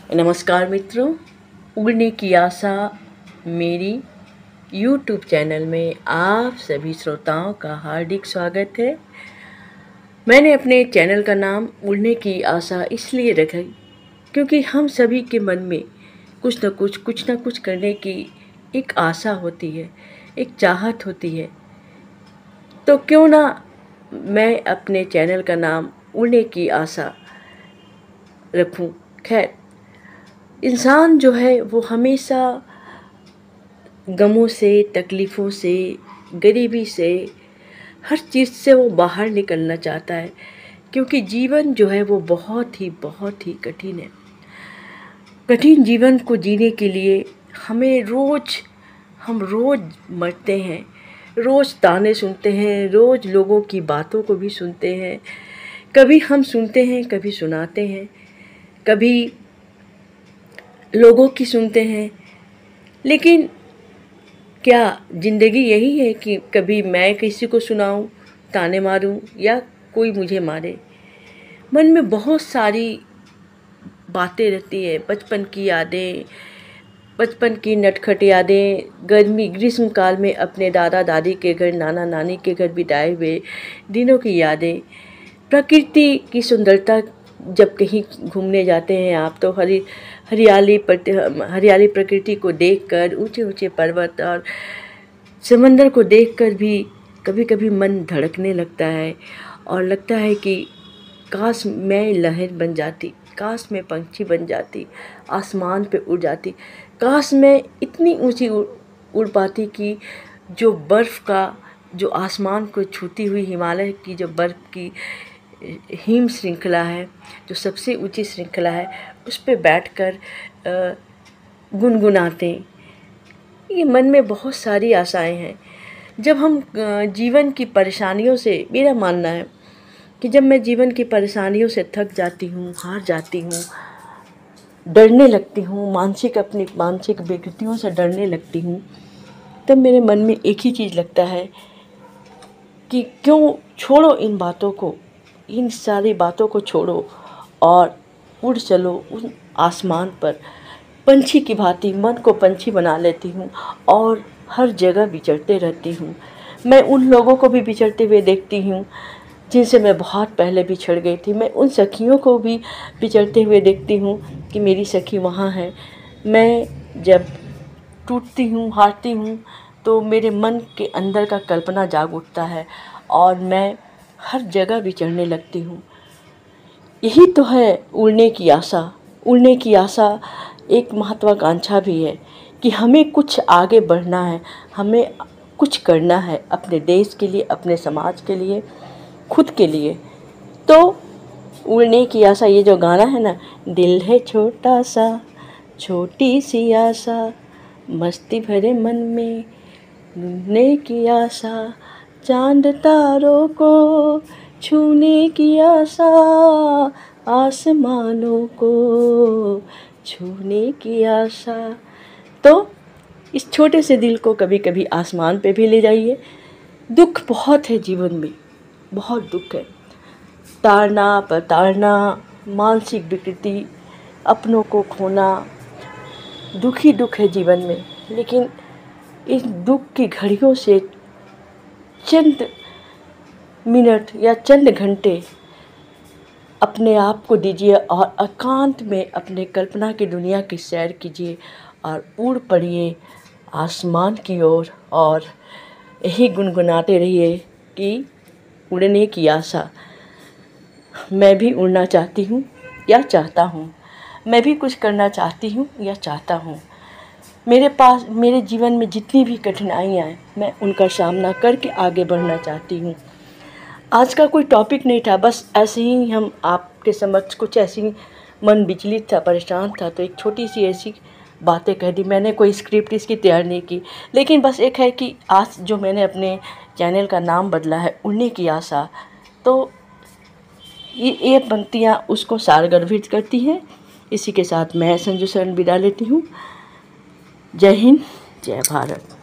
नमस्कार मित्रों, उड़ने की आशा मेरी यूट्यूब चैनल में आप सभी श्रोताओं का हार्दिक स्वागत है। मैंने अपने चैनल का नाम उड़ने की आशा इसलिए रखा क्योंकि हम सभी के मन में कुछ न कुछ करने की एक आशा होती है, एक चाहत होती है। तो क्यों ना मैं अपने चैनल का नाम उड़ने की आशा रखूं। खैर, इंसान जो है वो हमेशा गमों से, तकलीफ़ों से, गरीबी से, हर चीज़ से वो बाहर निकलना चाहता है, क्योंकि जीवन जो है वो बहुत ही कठिन है। कठिन जीवन को जीने के लिए हम रोज़ मरते हैं, रोज़ ताने सुनते हैं, रोज़ लोगों की बातों को भी सुनते हैं। कभी हम सुनते हैं, कभी सुनाते हैं, कभी लोगों की सुनते हैं। लेकिन क्या ज़िंदगी यही है कि कभी मैं किसी को सुनाऊं, ताने मारूं या कोई मुझे मारे? मन में बहुत सारी बातें रहती है, बचपन की यादें, बचपन की नटखट यादें, ग्रीष्म काल में अपने दादा दादी के घर, नाना नानी के घर बिताए हुए दिनों की यादें, प्रकृति की सुंदरता। जब कहीं घूमने जाते हैं आप तो हरियाली प्रकृति को देखकर, ऊंचे ऊंचे पर्वत और समंदर को देखकर भी कभी कभी मन धड़कने लगता है और लगता है कि काश मैं लहर बन जाती, काश मैं पंछी बन जाती, आसमान पे उड़ जाती, काश मैं इतनी ऊंची उड़ पाती कि जो बर्फ़ का, जो आसमान को छूती हुई हिमालय की जो बर्फ़ की हिम श्रृंखला है, जो सबसे ऊंची श्रृंखला है, उस पे बैठकर गुनगुनाते। ये मन में बहुत सारी आशाएं हैं। जब हम जीवन की परेशानियों से, मेरा मानना है कि जब मैं जीवन की परेशानियों से थक जाती हूँ, हार जाती हूँ, डरने लगती हूँ, अपनी मानसिक विकृतियों से डरने लगती हूँ, तब मेरे मन में एक ही चीज़ लगता है कि क्यों छोड़ो इन बातों को, इन सारी बातों को छोड़ो और उड़ चलो उन आसमान पर। पंछी की भांति मन को पंछी बना लेती हूँ और हर जगह विचरते रहती हूँ। मैं उन लोगों को भी विचरते हुए देखती हूँ जिनसे मैं बहुत पहले बिछड़ गई थी। मैं उन सखियों को भी विचरते हुए देखती हूँ कि मेरी सखी वहाँ है। मैं जब टूटती हूँ, हारती हूँ, तो मेरे मन के अंदर का कल्पना जाग उठता है और मैं हर जगह विचरने लगती हूँ। यही तो है उड़ने की आशा। उड़ने की आशा एक महत्वाकांक्षा भी है कि हमें कुछ आगे बढ़ना है, हमें कुछ करना है अपने देश के लिए, अपने समाज के लिए, खुद के लिए। तो उड़ने की आशा, ये जो गाना है ना, दिल है छोटा सा, छोटी सी आशा, मस्ती भरे मन में उड़ने की आशा, चांद तारों को छूने की आशा, आसमानों को छूने की आशा। तो इस छोटे से दिल को कभी कभी आसमान पे भी ले जाइए। दुख बहुत है जीवन में, बहुत दुख है, ताड़ना प्रताड़ना, मानसिक विकृति, अपनों को खोना, दुख ही दुख है जीवन में। लेकिन इस दुख की घड़ियों से चंद मिनट या चंद घंटे अपने आप को दीजिए और एकांत में अपने कल्पना की दुनिया की सैर कीजिए और उड़ पड़िए आसमान की ओर और यही गुनगुनाते रहिए कि उड़ने की आशा। मैं भी उड़ना चाहती हूँ या चाहता हूँ, मैं भी कुछ करना चाहती हूँ या चाहता हूँ। मेरे जीवन में जितनी भी कठिनाइयाँ हैं, मैं उनका सामना करके आगे बढ़ना चाहती हूँ। आज का कोई टॉपिक नहीं था, बस ऐसे ही हम आपके समक्ष कुछ ऐसी मन विचलित था, परेशान था, तो एक छोटी सी ऐसी बातें कह दी। मैंने कोई स्क्रिप्ट इसकी तैयार नहीं की, लेकिन बस एक है कि आज जो मैंने अपने चैनल का नाम बदला है उड़ने की आशा, तो ये पंक्तियाँ उसको सारगर्भित करती हैं। इसी के साथ मैं संजू शरण विदा लेती हूँ। जय हिंद, जय भारत।